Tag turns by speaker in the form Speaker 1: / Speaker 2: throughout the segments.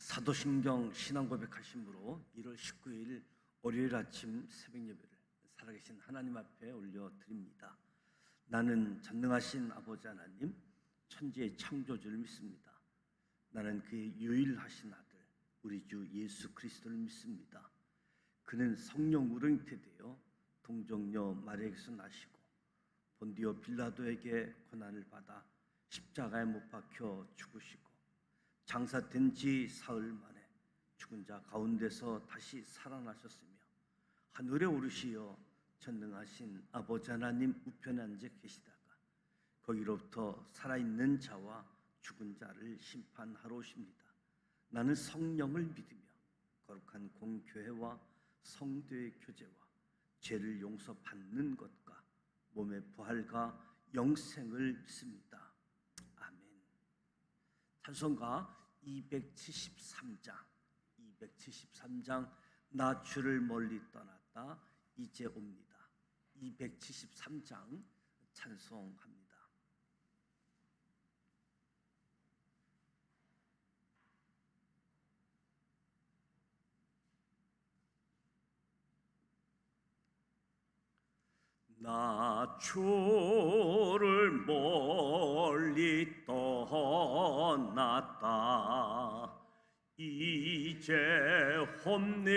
Speaker 1: 사도신경 신앙고백하심으로 1월 19일 월요일 아침 새벽 예배를 살아계신 하나님 앞에 올려드립니다. 나는 전능하신 아버지 하나님, 천지의 창조주를 믿습니다. 나는 그의 유일하신 아들 우리 주 예수 그리스도를 믿습니다. 그는 성령으로 잉태되어 동정녀 마리아에게서 나시고 본디오 빌라도에게 고난을 받아 십자가에 못 박혀 죽으시고 장사된 지 사흘 만에 죽은 자 가운데서 다시 살아나셨으며 하늘에 오르시어 전능하신 아버지 하나님 우편에 앉아 계시다가 거기로부터 살아있는 자와 죽은 자를 심판하러 오십니다. 나는 성령을 믿으며 거룩한 공교회와 성도의 교제와 죄를 용서받는 것과 몸의 부활과 영생을 믿습니다. 아멘. 찬송가 273장 나 주를 멀리 떠났다 이제 옵니다. 273장 찬송합니다. 나 주를 멀리 떠났다 이제 옵니다.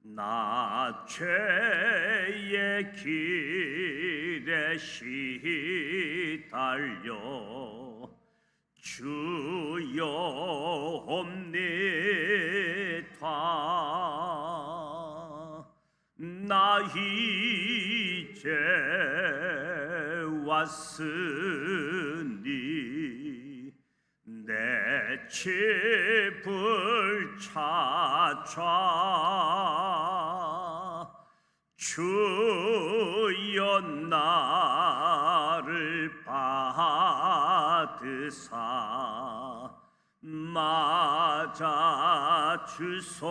Speaker 1: 나 죄의 길에 시달려 주여 옵니다. 나 이제 왔으니 내 집을 찾아 주여 나를 받으사 맞아 주소서.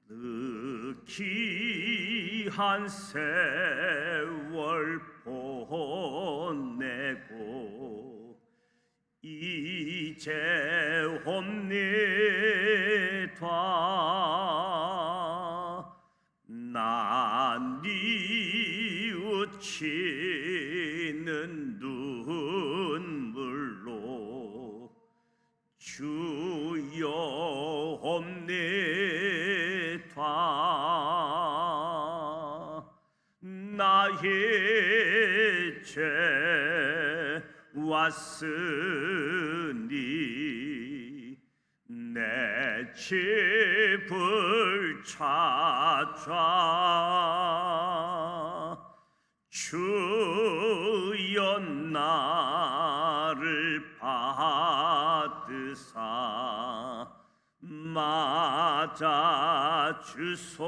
Speaker 1: 그 귀한 세월 보내고 이제 옵니다. 나 뉘우치는 눈물로 주여 옵니다. 나 이제 왔으니 내 집을 찾아 주여 나를 받으사 맞아 주소서.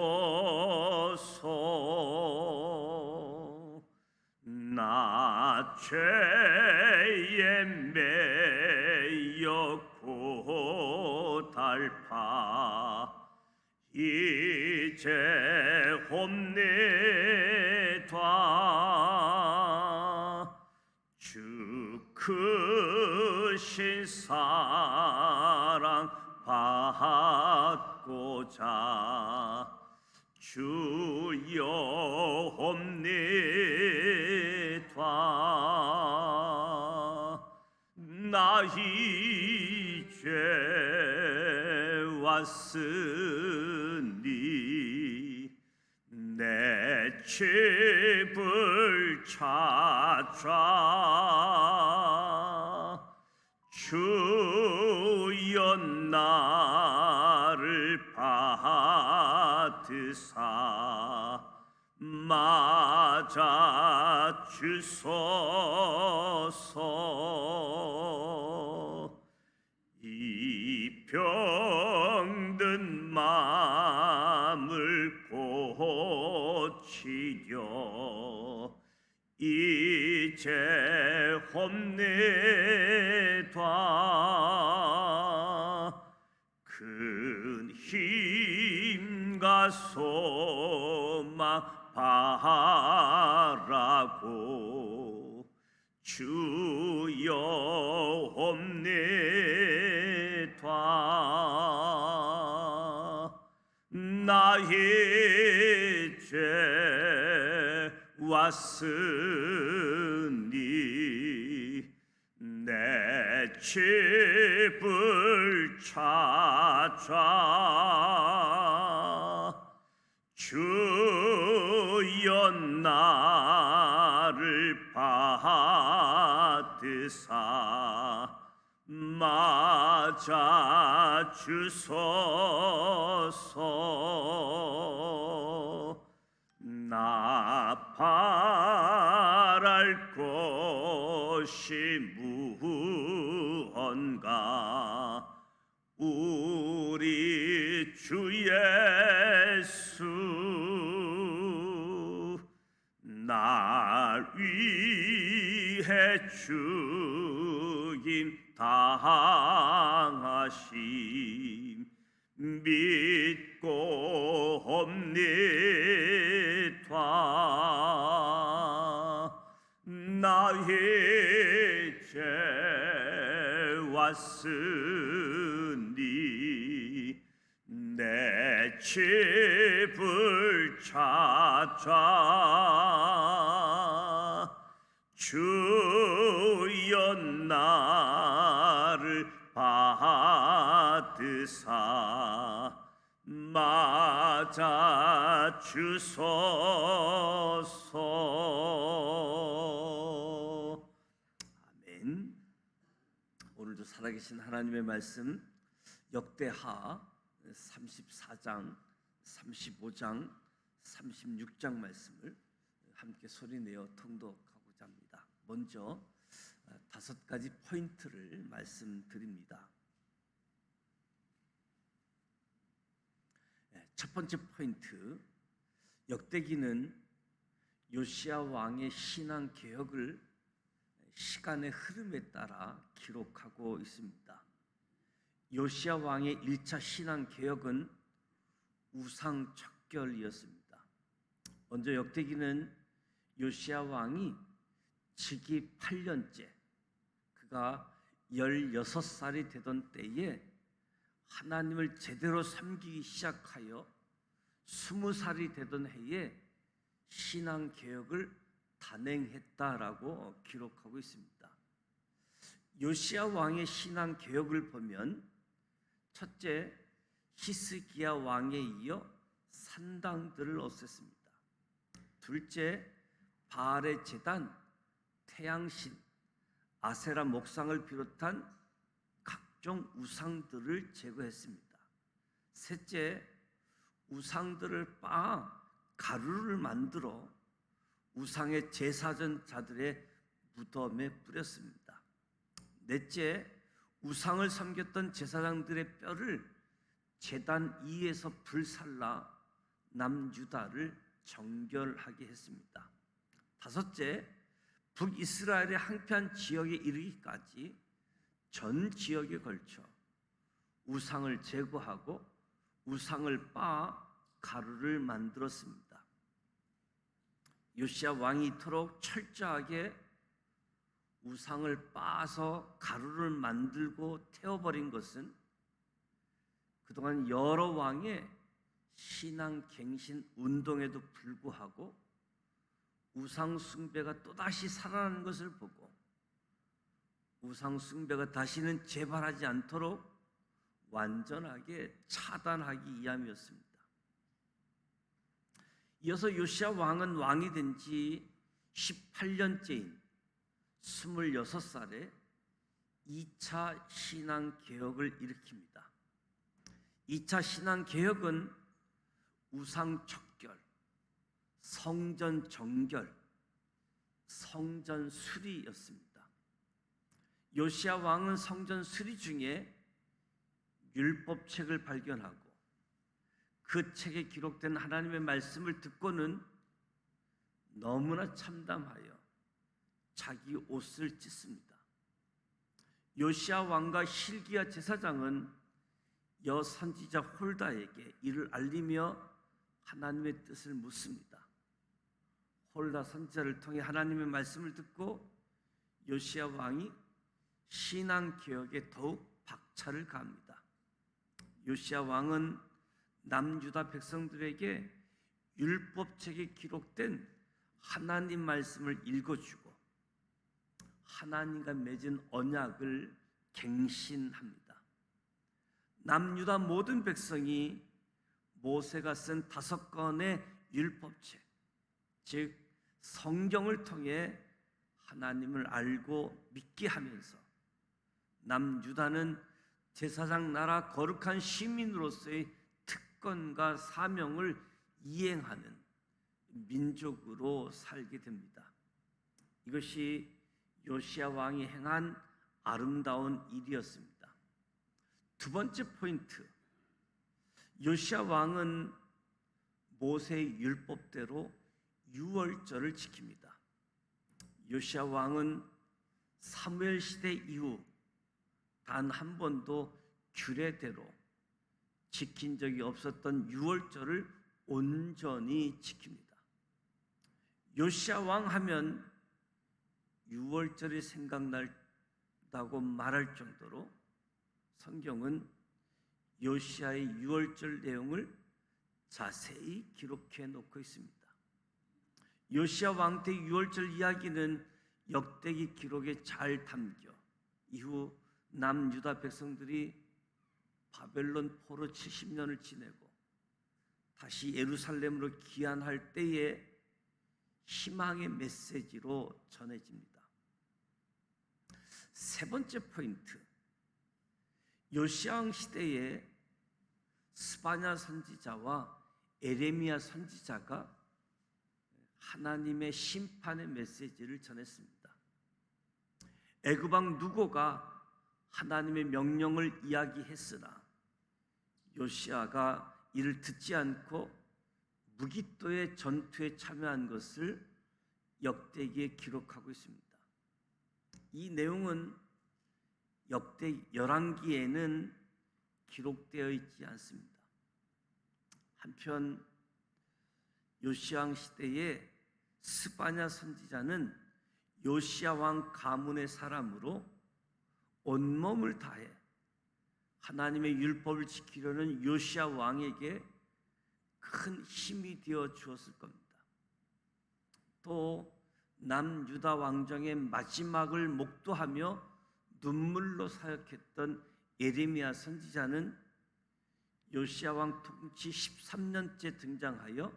Speaker 1: 나 죄에 매여 고달파 이제 옵니다. 주 크신 사랑 받고자 주여 옵니다. 나 이제 왔으니 내 집을 찾아 주여 나를 받으사 맞아 주소서. 이 병든 마음을 고치려 이제 옵니다. 큰 힘과 소망 바라고 주여 옵니다. 나의 죄 왔으니 내 집을 찾아 주여 나를 받으사 맞아 주소서. 나 바랄 것이 무언가 우리 주 예수 날 위해 죽임 당하심 믿고 옵니다. 나의 죄 왔으니 내 집을 찾아 주여 나를 받으사 맞아 주소서. 아멘. 오늘도 살아계신 하나님의 말씀 역대하 34장, 35장, 36장 말씀을 함께 소리내어 통독하고자 합니다. 먼저 5가지 포인트를 말씀드립니다. 첫 번째 포인트, 역대기는 요시야 왕의 신앙 개혁을 시간의 흐름에 따라 기록하고 있습니다. 요시야 왕의 1차 신앙 개혁은 우상 척결이었습니다. 먼저 역대기는 요시야 왕이 즉위 8년째, 그가 16살이 되던 때에 하나님을 제대로 섬기기 시작하여 20살이 되던 해에 신앙 개혁을 단행했다라고 기록하고 있습니다. 요시야 왕의 신앙 개혁을 보면 첫째, 히스기야 왕에 이어 산당들을 없앴습니다. 둘째, 바알의 제단, 태양신, 아세라 목상을 비롯한 각종 우상들을 제거했습니다. 셋째, 우상들을 빻아 가루를 만들어 우상의 제사전자들의 무덤에 뿌렸습니다. 넷째, 우상을 섬겼던 제사장들의 뼈를 제단 위에서 불살라 남유다를 정결하게 했습니다. 다섯째, 북이스라엘의 한편 지역에 이르기까지 전 지역에 걸쳐 우상을 제거하고 우상을 빻아 가루를 만들었습니다. 요시야 왕이 이토록 철저하게 우상을 빻아서 가루를 만들고 태워버린 것은 그동안 여러 왕의 신앙 갱신 운동에도 불구하고 우상 숭배가 또다시 살아나는 것을 보고 우상 숭배가 다시는 재발하지 않도록 완전하게 차단하기 위함이었습니다. 이어서 요시야 왕은 왕이 된 지 18년째인 26살에 2차 신앙 개혁을 일으킵니다. 2차 신앙 개혁은 우상 척결, 성전 정결, 성전 수리였습니다. 요시야 왕은 성전 수리 중에 율법책을 발견하고 그 책에 기록된 하나님의 말씀을 듣고는 너무나 참담하여 자기 옷을 찢습니다. 요시야 왕과 hil기야 제사장은 여선지자 홀다에게 이를 알리며 하나님의 뜻을 묻습니다. 홀다 선지자를 통해 하나님의 말씀을 듣고 요시야 왕이 신앙 개혁에 더욱 박차를 가합니다. 요시야 왕은 남유다 백성들에게 율법책에 기록된 하나님 말씀을 읽어주고 하나님과 맺은 언약을 갱신합니다. 남유다 모든 백성이 모세가 쓴 5권의 율법책, 즉 성경을 통해 하나님을 알고 믿게 하면서 남유다는 제사장 나라 거룩한 시민으로서의 특권과 사명을 이행하는 민족으로 살게 됩니다. 이것이 요시야 왕이 행한 아름다운 일이었습니다. 두 번째 포인트, 요시야 왕은 모세의 율법대로 유월절을 지킵니다. 요시야 왕은 사무엘 시대 이후 단 한 번도 규례대로 지킨 적이 없었던 유월절을 온전히 지킵니다. 요시야 왕 하면 유월절이 생각난다고 말할 정도로 성경은 요시야의 유월절 내용을 자세히 기록해 놓고 있습니다. 요시야 왕 때 유월절 이야기는 역대기 기록에 잘 담겨 이후 남유다 백성들이 바벨론 포로 70년을 지내고 다시 예루살렘으로 귀환할 때에 희망의 메시지로 전해집니다. 세 번째 포인트, 요시야 왕 시대에 스바냐 선지자와 에레미야 선지자가 하나님의 심판의 메시지를 전했습니다. 애굽 왕 누고가 하나님의 명령을 이야기했으나 요시야가 이를 듣지 않고 무기또의 전투에 참여한 것을 역대기에 기록하고 있습니다. 이 내용은 열왕기에는 기록되어 있지 않습니다. 한편 요시야 왕 시대에 스바냐 선지자는 요시야 왕 가문의 사람으로 온몸을 다해 하나님의 율법을 지키려는 요시야 왕에게 큰 힘이 되어 주었을 겁니다. 또 남유다 왕정의 마지막을 목도하며 눈물로 사역했던 예레미야 선지자는 요시야 왕 통치 13년째 등장하여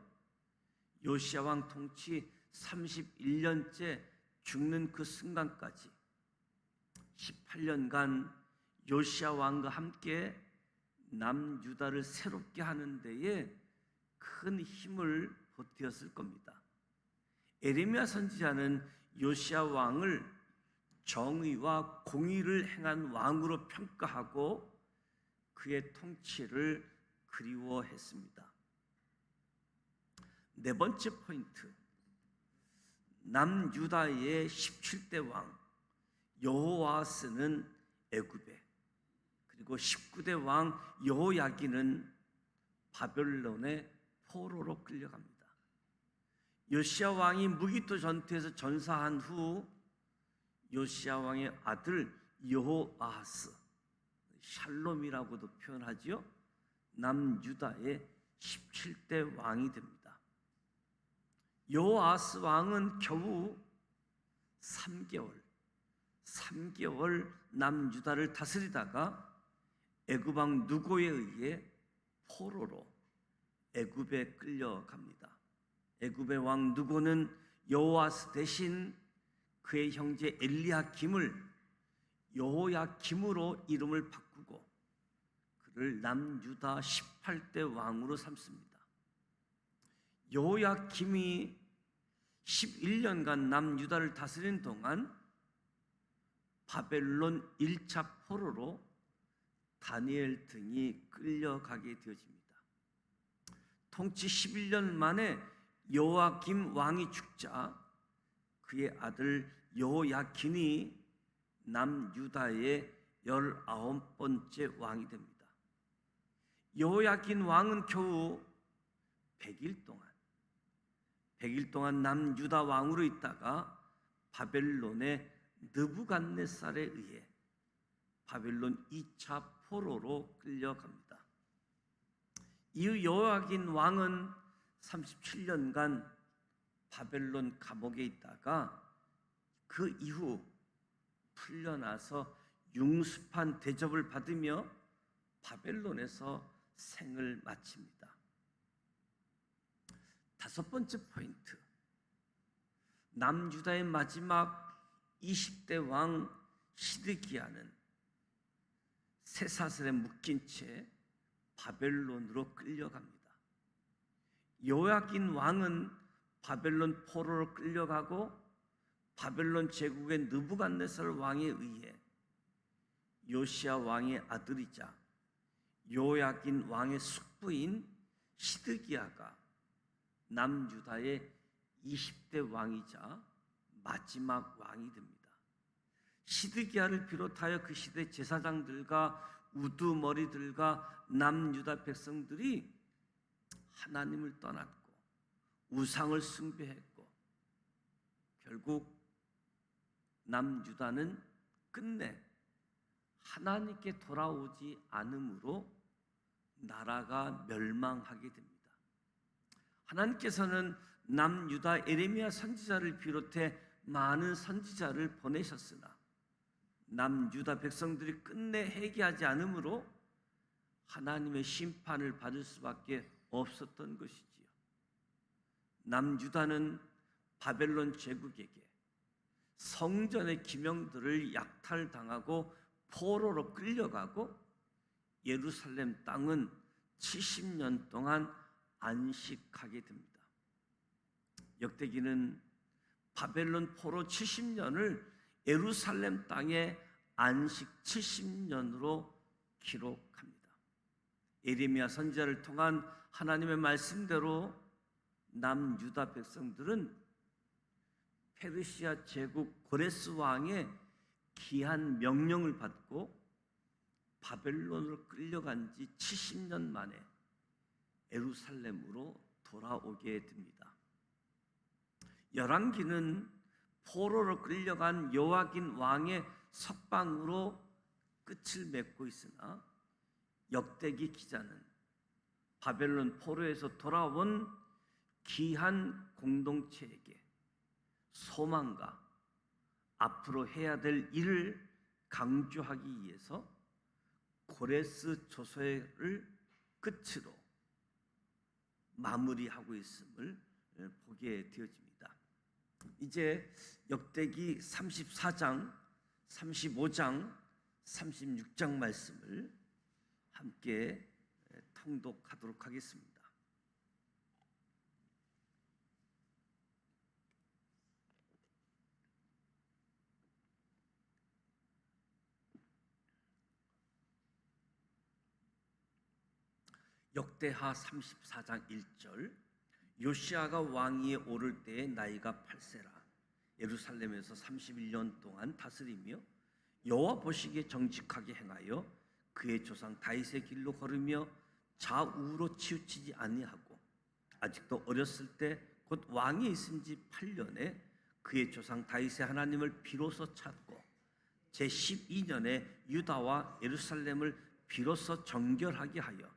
Speaker 1: 요시야 왕 통치 31년째 죽는 그 순간까지 18년간 요시야 왕과 함께 남유다를 새롭게 하는 데에 큰 힘을 보태었을 겁니다. 에레미야 선지자는 요시야 왕을 정의와 공의를 행한 왕으로 평가하고 그의 통치를 그리워했습니다. 네 번째 포인트, 남유다의 17대 왕 여호아스는 애굽에, 그리고 19대 왕 여호야긴은 바벨론의 포로로 끌려갑니다. 요시야 왕이 무기토 전투에서 전사한 후 요시야 왕의 아들 여호아하스, 샬롬이라고도 표현하지요, 남유다의 17대 왕이 됩니다. 여호아하스 왕은 겨우 3개월 남유다를 다스리다가 애굽 왕 누고에 의해 포로로 애굽에 끌려갑니다. 애굽의 왕 누고는 여호아스 대신 그의 형제 엘리야김을 여호야김으로 이름을 바꾸고 그를 남유다 18대 왕으로 삼습니다. 여호야김이 11년간 남유다를 다스린 동안 바벨론 1차 포로로 다니엘 등이 끌려가게 되어집니다. 통치 11년 만에 여호야김 왕이 죽자 그의 아들 여호야긴이 남유다의 19번째 왕이 됩니다. 여호야긴 왕은 겨우 100일 동안 100일 동안 남유다 왕으로 있다가 바벨론의 느부갓네살에 의해 바벨론 2차 포로로 끌려갑니다. 이후 여호야긴 왕은 37년간 바벨론 감옥에 있다가 그 이후 풀려나서 융습한 대접을 받으며 바벨론에서 생을 마칩니다. 다섯 번째 포인트, 남유다의 마지막 20대 왕 시드기야는 쇠사슬에 묶인 채 바벨론으로 끌려갑니다. 요야긴 왕은 바벨론 포로로 끌려가고 바벨론 제국의 느부갓네살 왕에 의해 요시야 왕의 아들이자 요야긴 왕의 숙부인 시드기야가 남유다의 20대 왕이자 마지막 왕이 됩니다. 시드기야를 비롯하여 그 시대 제사장들과 우두머리들과 남유다 백성들이 하나님을 떠났고 우상을 숭배했고 결국 남유다는 끝내 하나님께 돌아오지 않으므로 나라가 멸망하게 됩니다. 하나님께서는 남유다 에레미야 선지자를 비롯해 많은 선지자를 보내셨으나 남유다 백성들이 끝내 회개하지 않으므로 하나님의 심판을 받을 수밖에 없었던 것이지요. 남유다는 바벨론 제국에게 성전의 기명들을 약탈당하고 포로로 끌려가고 예루살렘 땅은 70년 동안 안식하게 됩니다. 역대기는 바벨론 포로 70년을 예루살렘 땅의 안식 70년으로 기록합니다. 예레미야 선지자를 통한 하나님의 말씀대로 남유다 백성들은 페르시아 제국 고레스 왕의 기한 명령을 받고 바벨론으로 끌려간 지 70년 만에 예루살렘으로 돌아오게 됩니다. 열왕기는 포로로 끌려간 요야긴 왕의 석방으로 끝을 맺고 있으나 역대기 기자는 바벨론 포로에서 돌아온 귀한 공동체에게 소망과 앞으로 해야 될 일을 강조하기 위해서 고레스 조서를 끝으로 마무리하고 있음을 보게 되어집니다. 이제 역대기 34장, 35장, 36장 말씀을 함께 통독하도록 하겠습니다. 역대하 34장 1절, 요시야가 왕위에 오를 때의 나이가 8세라 예루살렘에서 31년 동안 다스리며 여호와 보시기에 정직하게 행하여 그의 조상 다윗의 길로 걸으며 좌우로 치우치지 아니하고 아직도 어렸을 때 곧 왕이 있은 지 8년에 그의 조상 다윗의 하나님을 비로소 찾고 제12년에 유다와 예루살렘을 비로소 정결하게 하여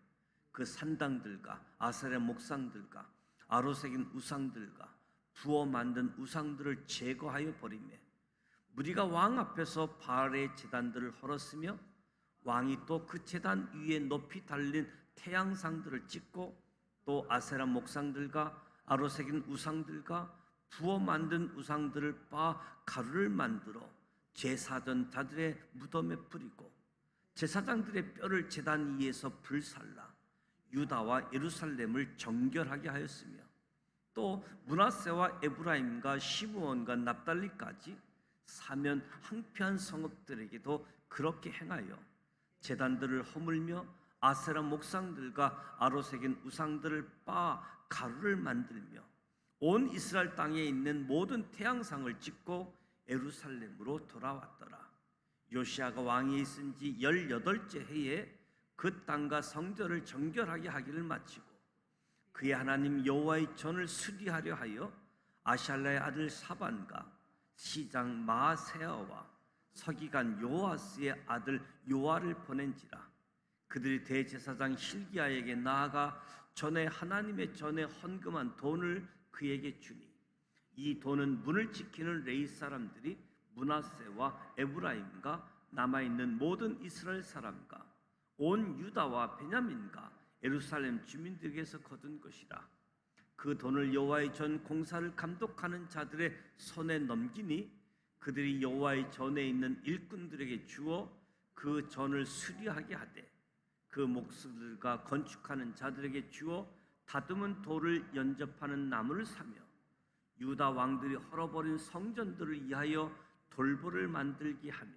Speaker 1: 그 산당들과 아세라 목상들과 아로새긴 우상들과 부어 만든 우상들을 제거하여 버리매 무리가 왕 앞에서 바알의 제단들을 헐었으며 왕이 또 그 제단 위에 높이 달린 태양상들을 찍고 또 아세라 목상들과 아로새긴 우상들과 부어 만든 우상들을 빻아 가루를 만들어 제사전자들의 무덤에 뿌리고 제사장들의 뼈를 제단 위에서 불살라 유다와 예루살렘을 정결하게 하였으며 또 므낫세와 에브라임과 시므온과 납달리까지 사면 항폐한 성읍들에게도 그렇게 행하여 제단들을 허물며 아세라 목상들과 아로새긴 우상들을 빻아 가루를 만들며 온 이스라엘 땅에 있는 모든 태양상을 찍고 예루살렘으로 돌아왔더라. 요시야가 왕이 있은 지 18째 해에 그 땅과 성전을 정결하게 하기를 마치고 그의 하나님 여호와의 전을 수리하려 하여 아샬라의 아들 사반과 시장 마세아와 서기관 요아스의 아들 요아를 보낸지라. 그들이 대제사장 hil기야에게 나아가 전에 하나님의 전에 헌금한 돈을 그에게 주니, 이 돈은 문을 지키는 레위 사람들이 므낫세와 에브라임과 남아있는 모든 이스라엘 사람과 온 유다와 베냐민과 예루살렘 주민들에게서 거둔 것이라. 그 돈을 여호와의 전 공사를 감독하는 자들의 손에 넘기니 그들이 여호와의 전에 있는 일꾼들에게 주어 그 전을 수리하게 하되, 그 목수들과 건축하는 자들에게 주어 다듬은 돌을 연접하는 나무를 사며 유다 왕들이 헐어버린 성전들을 위하여 돌보를 만들게 하며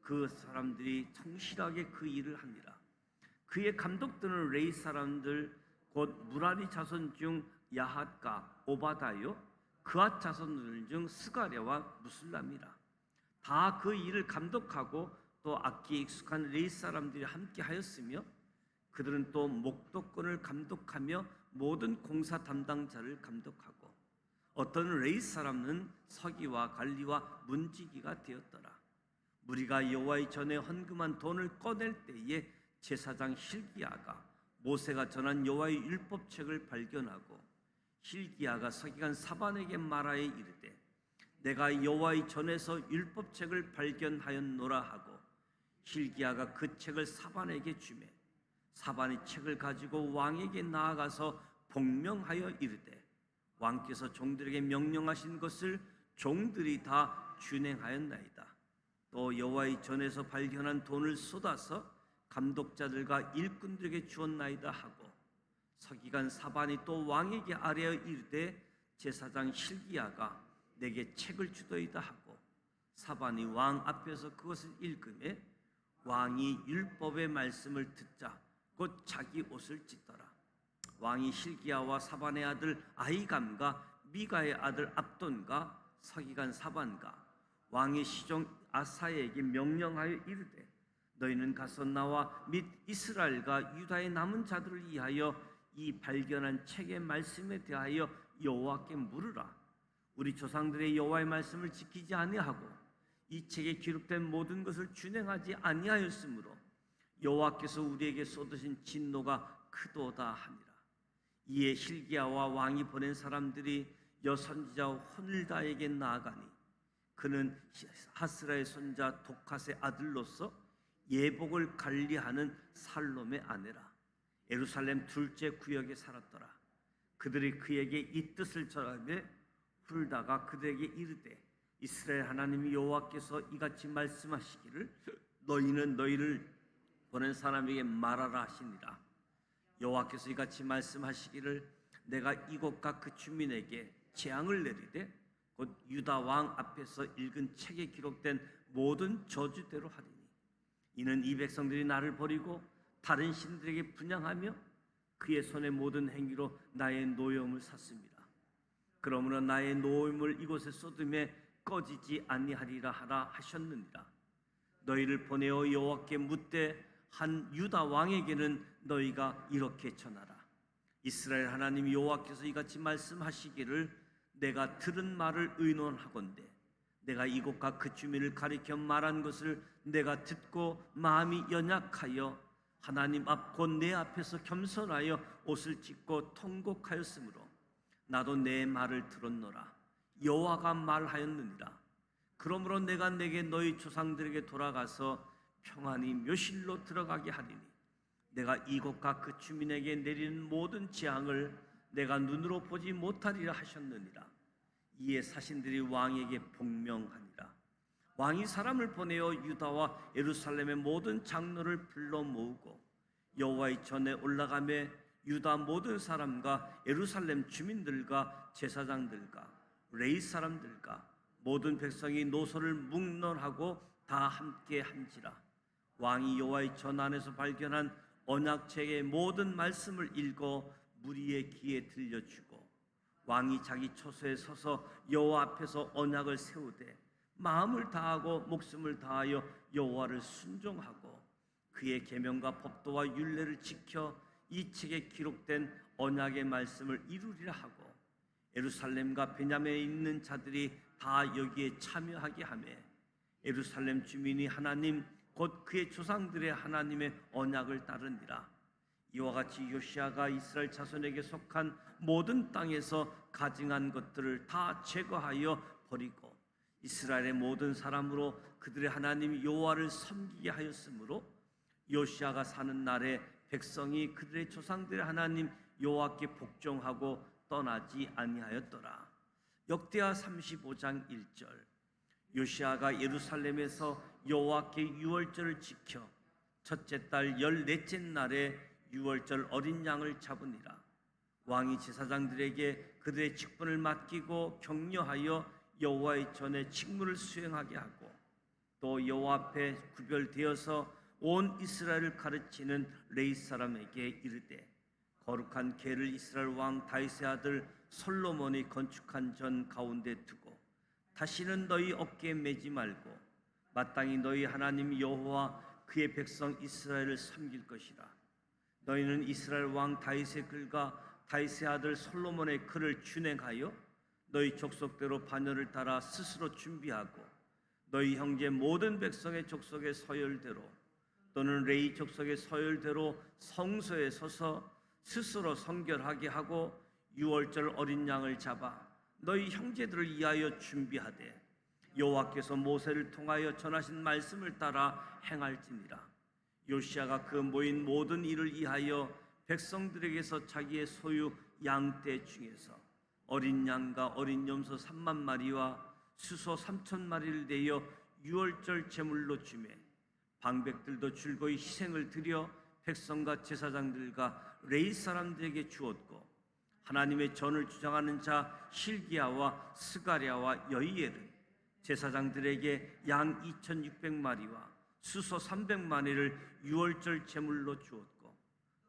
Speaker 1: 그 사람들이 성실하게 그 일을 하니라. 그의 감독들은 레위 사람들 곧 무라리 자손 중 야핫과 오바다요 그앗 자손들 중 스가랴와 무술람이라. 다 그 일을 감독하고 또 악기에 익숙한 레위 사람들이 함께 하였으며, 그들은 또 목도권을 감독하며 모든 공사 담당자를 감독하고 어떤 레위 사람은 서기와 관리와 문지기가 되었더라. 무리가 여호와의 전에 헌금한 돈을 꺼낼 때에 제사장 hil기야가 모세가 전한 여호와의 율법책을 발견하고 hil기야가 서기관 사반에게 말하여 이르되, 내가 여호와의 전에서 율법책을 발견하였노라 하고 hil기야가 그 책을 사반에게 주매 사반이 책을 가지고 왕에게 나아가서 복명하여 이르되, 왕께서 종들에게 명령하신 것을 종들이 다 준행하였나이다. 또 여호와의 전에서 발견한 돈을 쏟아서 감독자들과 일꾼들에게 주었나이다 하고, 서기관 사반이 또 왕에게 아뢰어 이르되, 제사장 hil기야가 내게 책을 주더이다 하고, 사반이 왕 앞에서 그것을 읽음에 왕이 율법의 말씀을 듣자 곧 자기 옷을 찢더라. 왕이 hil기야와 사반의 아들 아히감과 미가의 아들 압돈과 서기관 사반과 왕의 시종 아사야에게 명령하여 이르되, 너희는 가서 나와 및 이스라엘과 유다의 남은 자들을 위하여 이 발견한 책의 말씀에 대하여 여호와께 물으라. 우리 조상들의 여호와의 말씀을 지키지 아니하고 이 책에 기록된 모든 것을 준행하지 아니하였으므로 여호와께서 우리에게 쏟으신 진노가 크도다 하니라. 이에 hil기야와 왕이 보낸 사람들이 여선지자 혼일다에게 나아가니, 그는 하스라의 손자 독핫의 아들로서 예복을 관리하는 살롬의 아내라. 예루살렘 둘째 구역에 살았더라. 그들이 그에게 이 뜻을 전하되 훌다가 그들에게 이르되, 이스라엘 하나님 여호와께서 이같이 말씀하시기를 너희는 너희를 보낸 사람에게 말하라 하시니라. 여호와께서 이같이 말씀하시기를 내가 이곳과 그 주민에게 재앙을 내리되 곧 유다 왕 앞에서 읽은 책에 기록된 모든 저주대로 하리니, 이는 이 백성들이 나를 버리고 다른 신들에게 분향하며 그의 손의 모든 행위로 나의 노여움을 샀습니다. 그러므로 나의 노여움을 이곳에 쏟음에 꺼지지 아니하리라 하라 하셨느니라. 너희를 보내어 여호와께 묻되 한 유다 왕에게는 너희가 이렇게 전하라. 이스라엘 하나님 여호와께서 이같이 말씀하시기를 내가 들은 말을 의논하건대 내가 이곳과 그 주민을 가리켜 말한 것을 내가 듣고 마음이 연약하여 하나님 앞 곧 내 앞에서 겸손하여 옷을 찢고 통곡하였으므로 나도 내 말을 들었노라. 여호와가 말하였느니라. 그러므로 내가 내게 너희 조상들에게 돌아가서 평안히 묘실로 들어가게 하리니 내가 이곳과 그 주민에게 내리는 모든 재앙을 내가 눈으로 보지 못하리라 하셨느니라. 이에 사신들이 왕에게 복명하니라. 왕이 사람을 보내어 유다와 예루살렘의 모든 장로를 불러 모으고 여호와의 전에 올라가며 유다 모든 사람과 예루살렘 주민들과 제사장들과 레위 사람들과 모든 백성이 노소를 묵론하고 다 함께 한지라. 왕이 여호와의 전 안에서 발견한 언약책의 모든 말씀을 읽어 무리의 귀에 들려주고 왕이 자기 처소에 서서 여호와 앞에서 언약을 세우되 마음을 다하고 목숨을 다하여 여호와를 순종하고 그의 계명과 법도와 율례를 지켜 이 책에 기록된 언약의 말씀을 이루리라 하고 예루살렘과 베냐민에 있는 자들이 다 여기에 참여하게 하며 예루살렘 주민이 하나님 곧 그의 조상들의 하나님의 언약을 따르니라. 이와 같이 요시야가 이스라엘 자손에게 속한 모든 땅에서 가증한 것들을 다 제거하여 버리고 이스라엘의 모든 사람으로 그들의 하나님 여호와를 섬기게 하였으므로 요시야가 사는 날에 백성이 그들의 조상들의 하나님 여호와께 복종하고 떠나지 아니하였더라. 역대하 35장 1절. 요시야가 예루살렘에서 여호와께 유월절을 지켜 첫째 달 14째 날에 유월절 어린 양을 잡으니라. 왕이 제사장들에게 그들의 직분을 맡기고 격려하여 여호와의 전에 직무를 수행하게 하고 또 여호와 앞에 구별되어서 온 이스라엘을 가르치는 레위 사람에게 이르되 거룩한 궤를 이스라엘 왕 다윗의 아들 솔로몬이 건축한 전 가운데 두고 다시는 너희 어깨에 매지 말고 마땅히 너희 하나님 여호와 그의 백성 이스라엘을 섬길 것이라. 너희는 이스라엘 왕 다윗의 글과 다윗의 아들 솔로몬의 글을 준행하여 너희 족속대로 반열을 따라 스스로 준비하고 너희 형제 모든 백성의 족속의 서열대로 또는 레위 족속의 서열대로 성소에 서서 스스로 성결하게 하고 유월절 어린 양을 잡아 너희 형제들을 위하여 준비하되 여호와께서 모세를 통하여 전하신 말씀을 따라 행할지니라. 요시야가 그 모인 모든 일을 위하여 백성들에게서 자기의 소유 양떼 중에서 어린 양과 어린 염소 3만 마리와 수소 3천 마리를 내어 유월절 제물로 주매 방백들도 줄거이 희생을 드려 백성과 제사장들과 레위 사람들에게 주었고 하나님의 전을 주장하는 자 실기야와 스가랴와 여이엘은 제사장들에게 양 2,600마리와 수소 300마리를 유월절 제물로 주었고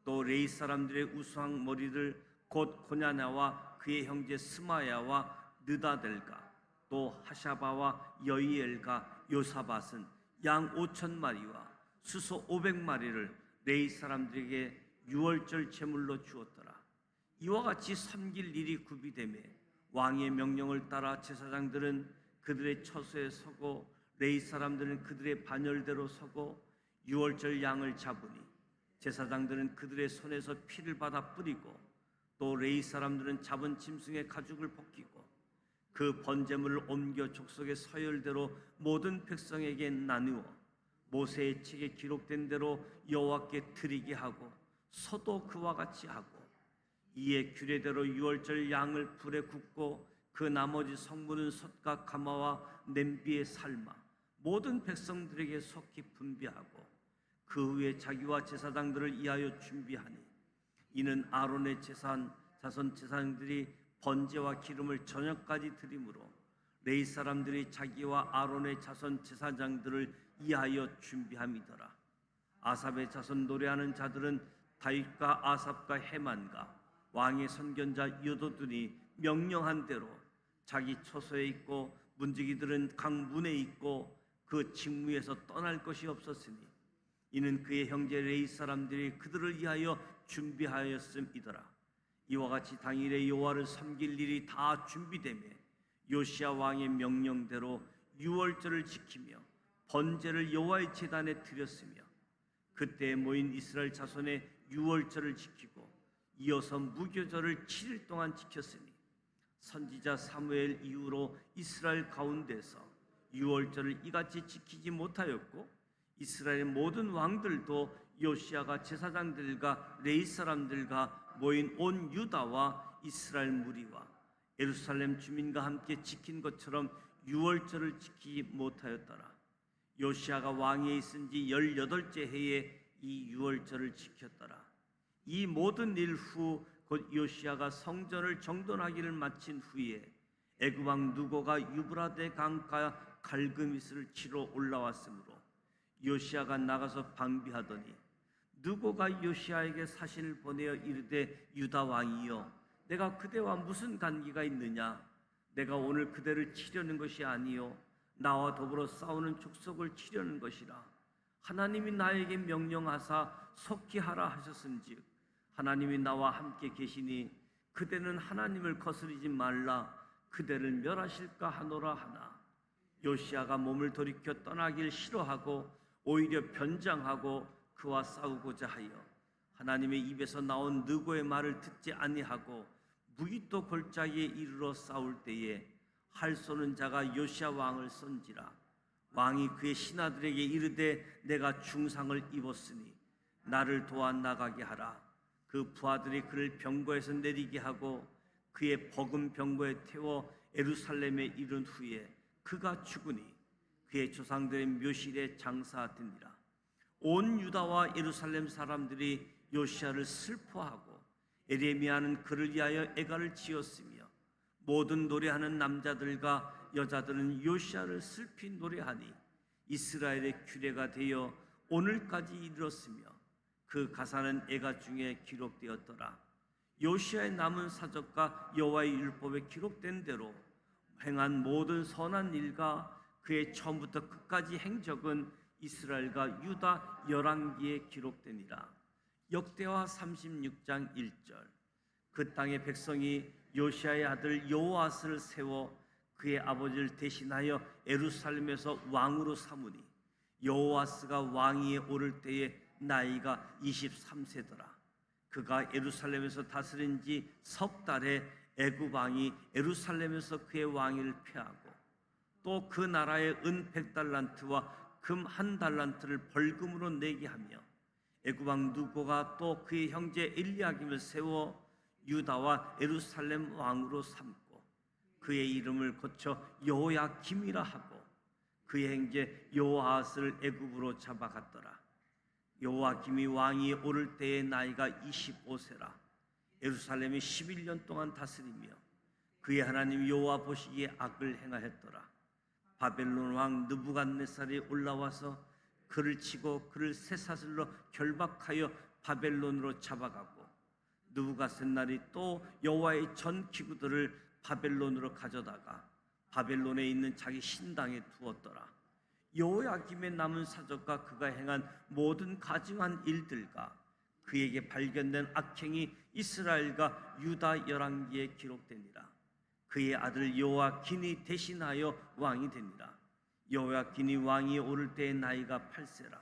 Speaker 1: 또 레위 사람들의 우수한 머리를 곧 고냐냐와 그의 형제 스마야와 느다델과 또 하샤바와 여이엘과 요사밧은 양 5,000마리와 수소 500마리를 레위 사람들에게 유월절 제물로 주었더라. 이와 같이 섬길 일이 구비되매 왕의 명령을 따라 제사장들은 그들의 처소에 서고 레위 사람들은 그들의 반열대로 서고 유월절 양을 잡으니 제사장들은 그들의 손에서 피를 받아 뿌리고 또 레위 사람들은 잡은 짐승의 가죽을 벗기고 그 번제물을 옮겨 족속의 서열대로 모든 백성에게 나누어 모세의 책에 기록된 대로 여호와께 드리게 하고 소도 그와 같이 하고 이에 규례대로 유월절 양을 불에 굽고 그 나머지 성물은 솥과 가마와 냄비에 삶아 모든 백성들에게 속히 분비하고 그 후에 자기와 제사장들을 위하여 준비하니 이는 아론의 자손 제사장들이 번제와 기름을 저녁까지 드림으로 레위 사람들이 자기와 아론의 자손 제사장들을 위하여 준비함이더라. 아삽의 자손 노래하는 자들은 다윗과 아삽과 헤만과 왕의 선견자 여도둔이 명령한 대로 자기 처소에 있고 문지기들은 각 문에 있고 그 직무에서 떠날 것이 없었으니 이는 그의 형제 레위 사람들이 그들을 위하여 준비하였음이더라. 이와 같이 당일에 여호와를 섬길 일이 다 준비되며 요시야 왕의 명령대로 유월절을 지키며 번제를 여호와의 제단에 드렸으며 그때 모인 이스라엘 자손의 유월절을 지키고 이어서 무교절을 7일 동안 지켰으니 선지자 사무엘 이후로 이스라엘 가운데서 유월절을 이같이 지키지 못하였고 이스라엘의 모든 왕들도 요시야가 제사장들과 레위 사람들과 모인 온 유다와 이스라엘 무리와 예루살렘 주민과 함께 지킨 것처럼 유월절을 지키지 못하였더라. 요시야가 왕위에 있은 지 18째 해에 이 유월절을 지켰더라. 이 모든 일 후 곧 요시야가 성전을 정돈하기를 마친 후에 애굽 왕 누고가 유브라데 강가 갈그미스를 치러 올라왔으므로 요시야가 나가서 방비하더니 누고가 요시야에게 사신을 보내어 이르되 유다 왕이여 내가 그대와 무슨 관계가 있느냐? 내가 오늘 그대를 치려는 것이 아니요 나와 더불어 싸우는 족속을 치려는 것이라. 하나님이 나에게 명령하사 속히 하라 하셨은즉 하나님이 나와 함께 계시니 그대는 하나님을 거스르지 말라. 그대를 멸하실까 하노라 하나 요시야가 몸을 돌이켜 떠나길 싫어하고 오히려 변장하고 그와 싸우고자 하여 하나님의 입에서 나온 느고의 말을 듣지 아니하고 무기또 골짜기에 이르러 싸울 때에 활 쏘는 자가 요시야 왕을 쏜지라. 왕이 그의 신하들에게 이르되 내가 중상을 입었으니 나를 도와 나가게 하라. 그 부하들이 그를 병거에서 내리게 하고 그의 버금 병거에 태워 예루살렘에 이른 후에 그가 죽으니 그의 조상들의 묘실에 장사되니라. 온 유다와 예루살렘 사람들이 요시야를 슬퍼하고 에레미야는 그를 위하여 애가를 지었으며 모든 노래하는 남자들과 여자들은 요시야를 슬피 노래하니 이스라엘의 규례가 되어 오늘까지 이르렀으며 그 가사는 애가 중에 기록되었더라. 요시야의 남은 사적과 여호와의 율법에 기록된 대로 행한 모든 선한 일과 그의 처음부터 끝까지 행적은 이스라엘과 유다 열왕기에 기록되니라. 역대하 36장 1절. 그 땅의 백성이 요시야의 아들 여호아스를 세워 그의 아버지를 대신하여 예루살렘에서 왕으로 삼으니 여호아스가 왕위에 오를 때에 나이가 23세더라. 그가 예루살렘에서 다스린 지 석 달에 애굽 왕이 예루살렘에서 그의 왕위를 폐하고 또 그 나라에 은 100달란트와 금 1달란트를 벌금으로 내게 하며 애굽 왕 누고가 또 그의 형제 엘리야김을 세워 유다와 예루살렘 왕으로 삼고 그의 이름을 고쳐 여호야김이라 하고 그의 형제 여호아스를 애굽으로 잡아갔더라. 여호야김이 왕위에 오를 때의 나이가 25세라. 예루살렘이 11년 동안 다스리며 그의 하나님 여호와 보시기에 악을 행하였더라. 바벨론 왕 느부갓네살이 올라와서 그를 치고 그를 쇠사슬로 결박하여 바벨론으로 잡아가고 느부갓셋날이 또 여호와의 전 기구들을 바벨론으로 가져다가 바벨론에 있는 자기 신당에 두었더라. 여호야김의 남은 사적과 그가 행한 모든 가증한 일들과 그에게 발견된 악행이 이스라엘과 유다 열왕기에 기록되니라. 그의 아들 여호야긴이 대신하여 왕이 되니라. 여호야긴이 왕위에 오를 때의 나이가 8세라.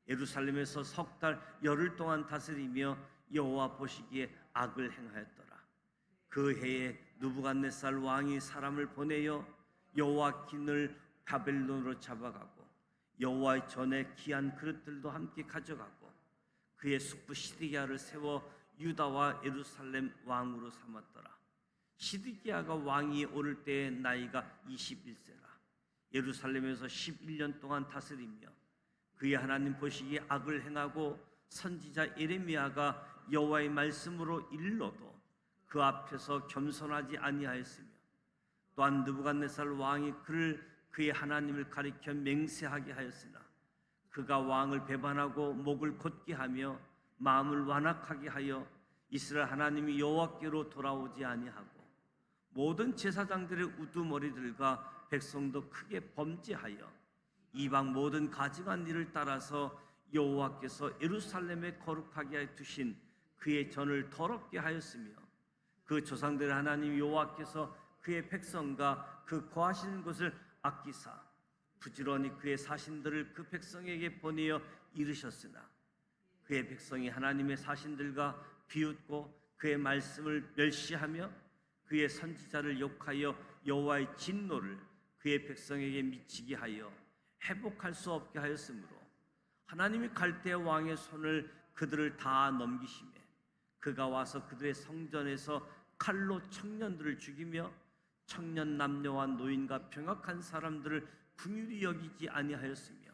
Speaker 1: 예루살렘에서 석 달 열흘 동안 다스리며 여호와 보시기에 악을 행하였더라. 그 해에 느부갓네살 왕이 사람을 보내어 여호야긴을 바벨론으로 잡아가고 여호와의 전에 귀한 그릇들도 함께 가져가고 그의 숙부 시드기야를 세워 유다와 예루살렘 왕으로 삼았더라. 시드기야가 왕위에 오를 때의 나이가 21세라. 예루살렘에서 11년 동안 다스리며 그의 하나님 보시기에 악을 행하고 선지자 예레미야가 여호와의 말씀으로 일러도 그 앞에서 겸손하지 아니하였으며 또한 느부갓네살 왕이 그의 하나님을 가리켜 맹세하게 하였으나 그가 왕을 배반하고 목을 곧게 하며 마음을 완악하게 하여 이스라엘 하나님이 여호와께로 돌아오지 아니하고 모든 제사장들의 우두머리들과 백성도 크게 범죄하여 이방 모든 가증한 일을 따라서 여호와께서 예루살렘에 거룩하게 두신 그의 전을 더럽게 하였으며 그 조상들의 하나님 여호와께서 그의 백성과 그 거하시는 곳을 아끼사 부지런히 그의 사신들을 그 백성에게 보내어 이르셨으나 그의 백성이 하나님의 사신들과 비웃고 그의 말씀을 멸시하며 그의 선지자를 욕하여 여호와의 진노를 그의 백성에게 미치게 하여 회복할 수 없게 하였으므로 하나님이 갈대 왕의 손을 그들을 다 넘기시매 그가 와서 그들의 성전에서 칼로 청년들을 죽이며 청년 남녀와 노인과 병약한 사람들을 긍휼히 여기지 아니하였으며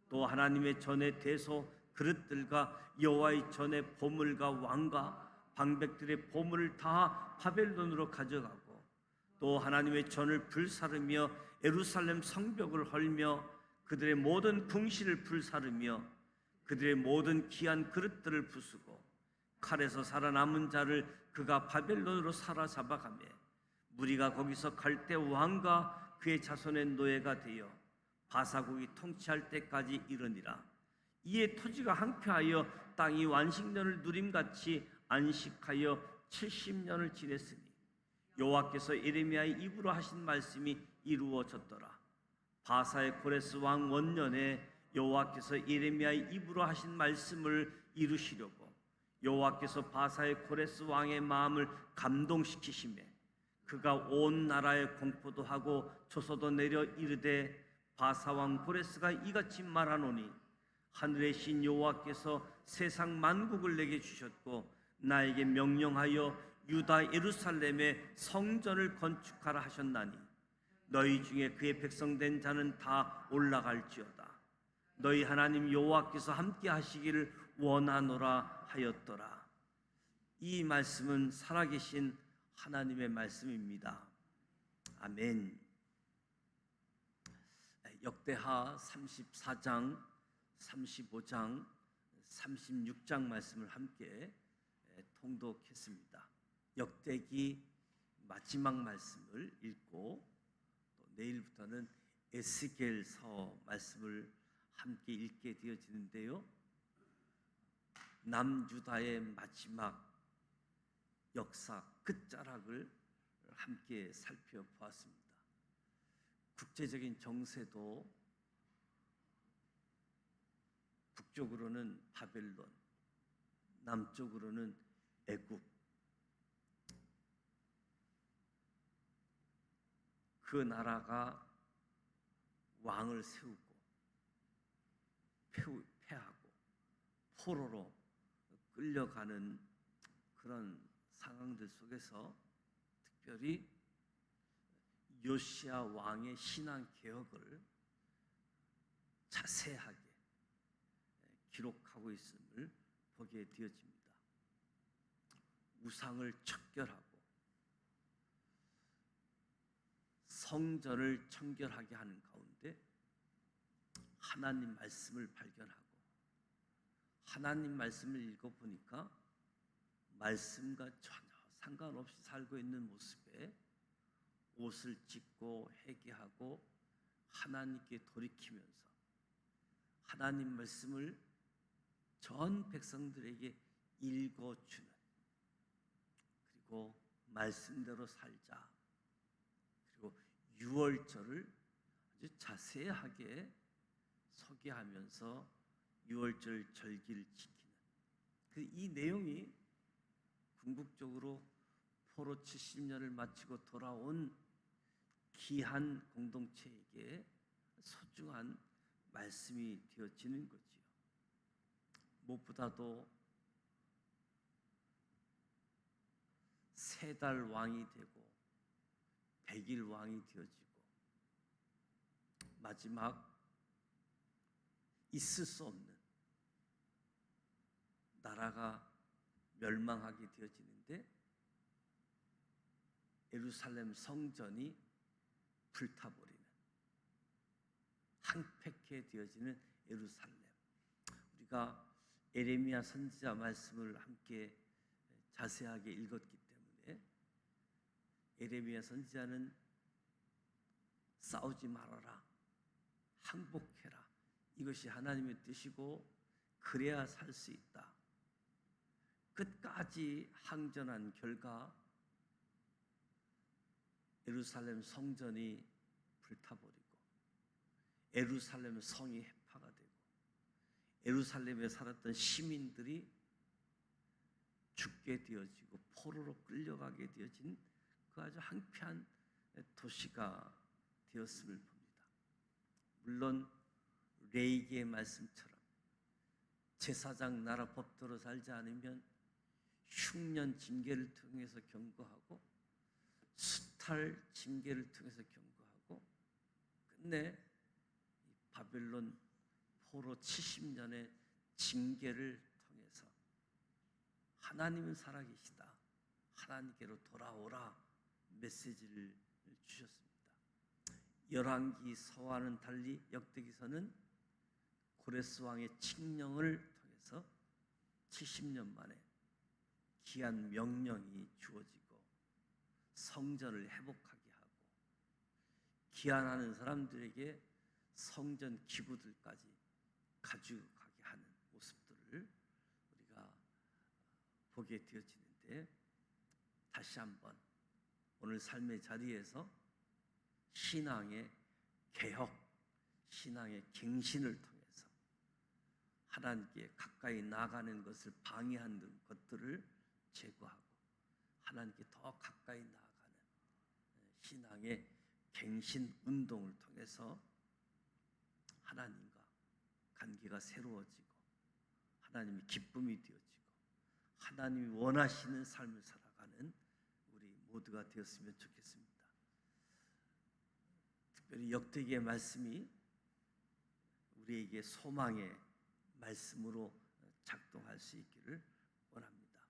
Speaker 1: 또 하나님의 전의 대소 그릇들과 여호와의 전의 보물과 왕과 방백들의 보물을 다 바벨론으로 가져가고 또 하나님의 전을 불사르며 예루살렘 성벽을 헐며 그들의 모든 궁시를 불사르며 그들의 모든 귀한 그릇들을 부수고 칼에서 살아남은 자를 그가 바벨론으로 사로잡아가며 무리가 거기서 갈대 왕과 그의 자손의 노예가 되어 바사국이 통치할 때까지 이르니라. 이에 토지가 항폐하여 땅이 완식년을 누림같이 안식하여 70년을 지냈으니 여호와께서 예레미야의 입으로 하신 말씀이 이루어졌더라. 바사의 고레스 왕 원년에 여호와께서 예레미야의 입으로 하신 말씀을 이루시려고 여호와께서 바사의 고레스 왕의 마음을 감동시키시매 그가 온 나라에 공포도 하고 조서도 내려 이르되 바사 왕 고레스가 이같이 말하노니 하늘의 신 여호와께서 세상 만국을 내게 주셨고 나에게 명령하여 유다 예루살렘에 성전을 건축하라 하셨나니 너희 중에 그의 백성된 자는 다 올라갈지어다. 너희 하나님 여호와께서 함께 하시기를 원하노라 하였더라. 이 말씀은 살아계신 하나님의 말씀입니다. 아멘. 역대하 34장, 35장, 36장 말씀을 함께 통독했습니다. 역대기 마지막 말씀을 읽고 또 내일부터는 에스겔서 말씀을 함께 읽게 되어지는데요. 남유다의 마지막 역사 끝자락을 함께 살펴보았습니다. 국제적인 정세도 북쪽으로는 바벨론, 남쪽으로는 애굽, 그 나라가 왕을 세우고 패하고 포로로 끌려가는 그런 상황들 속에서 특별히 요시야 왕의 신앙 개혁을 자세하게 기록하고 있음을 보게 되어집니다. 우상을 척결하고 성전을 청결하게 하는 가운데 하나님 말씀을 발견하고 하나님 말씀을 읽어보니까 말씀과 전혀 상관없이 살고 있는 모습에 옷을 찢고 회개하고 하나님께 돌이키면서 하나님 말씀을 전 백성들에게 읽어주는, 그리고 말씀대로 살자, 그리고 유월절을 아주 자세하게 소개하면서 유월절 절기를 지키는 이 내용이 궁극적으로 포로 70년을 마치고 돌아온 귀한 공동체에게 소중한 말씀이 되어지는 거지요. 무엇보다도 3달 왕이 되고 100일 왕이 되어지고 마지막 있을 수 없는 나라가 멸망하게 되어지는데 예루살렘 성전이 불타버리는, 황폐케 되어지는 예루살렘. 우리가 예레미야 선지자 말씀을 함께 자세하게 읽었기 때문에 예레미야 선지자는 싸우지 말아라, 항복해라, 이것이 하나님의 뜻이고 그래야 살 수 있다. 끝까지 항전한 결과 예루살렘 성전이 불타버리고 예루살렘 성이 해파가 되고 예루살렘에 살았던 시민들이 죽게 되어지고 포로로 끌려가게 되어진 그 아주 황폐한 도시가 되었음을 봅니다. 물론 레이기의 말씀처럼 제사장 나라 법도로 살지 않으면 흉년 징계를 통해서 경고하고 수탈 징계를 통해서 경고하고 끝내 바벨론 포로 70년의 징계를 통해서 하나님은 살아계시다, 하나님께로 돌아오라 메시지를 주셨습니다. 열왕기 서와는 달리 역대기서는 고레스 왕의 칙령을 통해서 70년 만에 귀한 명령이 주어지고 성전을 회복하게 하고 기한하는 사람들에게 성전 기구들까지 가져가게 하는 모습들을 우리가 보게 되어지는데, 다시 한번 오늘 삶의 자리에서 신앙의 개혁, 신앙의 갱신을 통해서 하나님께 가까이 나가는 것을 방해하는 것들을 제거하고 하나님께 더 가까이 나아가는 신앙의 갱신 운동을 통해서 하나님과 관계가 새로워지고 하나님이 기쁨이 되어지고 하나님이 원하시는 삶을 살아가는 우리 모두가 되었으면 좋겠습니다. 특별히 역대기의 말씀이 우리에게 소망의 말씀으로 작동할 수 있기를 원합니다.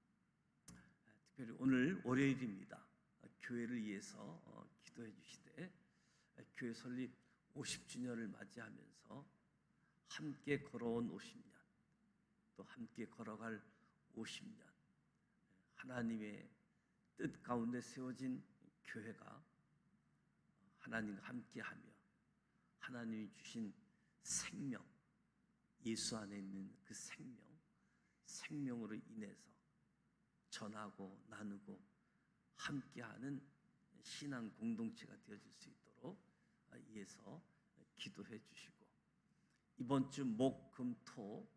Speaker 1: 특별히 오늘 월요일입니다. 교회를 위해서 기도해 주시되, 교회 설립 50주년을 맞이하면서 함께 걸어온 50년, 또 함께 걸어갈 50년, 하나님의 뜻 가운데 세워진 교회가 하나님과 함께하며 하나님이 주신 생명, 예수 안에 있는 그 생명으로 인해서 전하고 나누고 함께하는 신앙 공동체가 되어질 수 있도록 위해서 기도해 주시고, 이번 주 목, 금, 토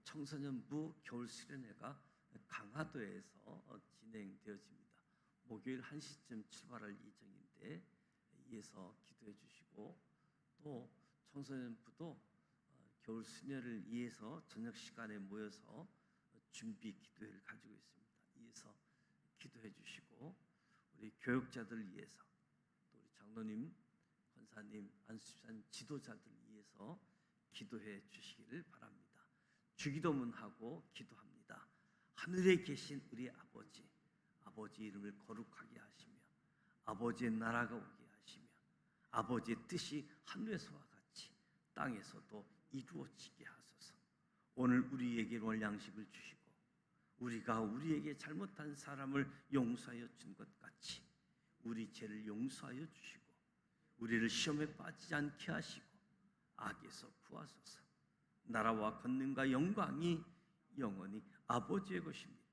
Speaker 1: 청소년부 겨울 수련회가 강화도에서 진행되어집니다. 목요일 1시쯤 출발할 예정인데 위해서 기도해 주시고, 또 청소년부도 겨울 수련회를 위해서 저녁 시간에 모여서 준비 기도회를 가지고 있습니다. 위해서 기도해 주시고, 우리 교육자들 위해서, 또 우리 장로님, 권사님, 안수집사님, 지도자들 위해서 기도해 주시기를 바랍니다. 주기도문하고 기도합니다. 하늘에 계신 우리 아버지, 아버지 이름을 거룩하게 하시며 아버지의 나라가 오게 하시며 아버지의 뜻이 하늘에서와 같이 땅에서도 이루어지게 하소서. 오늘 우리에게 오늘 양식을 주시고 우리가 우리에게 잘못한 사람을 용서하여 준 것 같이 우리 죄를 용서하여 주시고 우리를 시험에 빠지지 않게 하시고 악에서 구하소서. 나라와 권능과 영광이 영원히 아버지의 것입니다.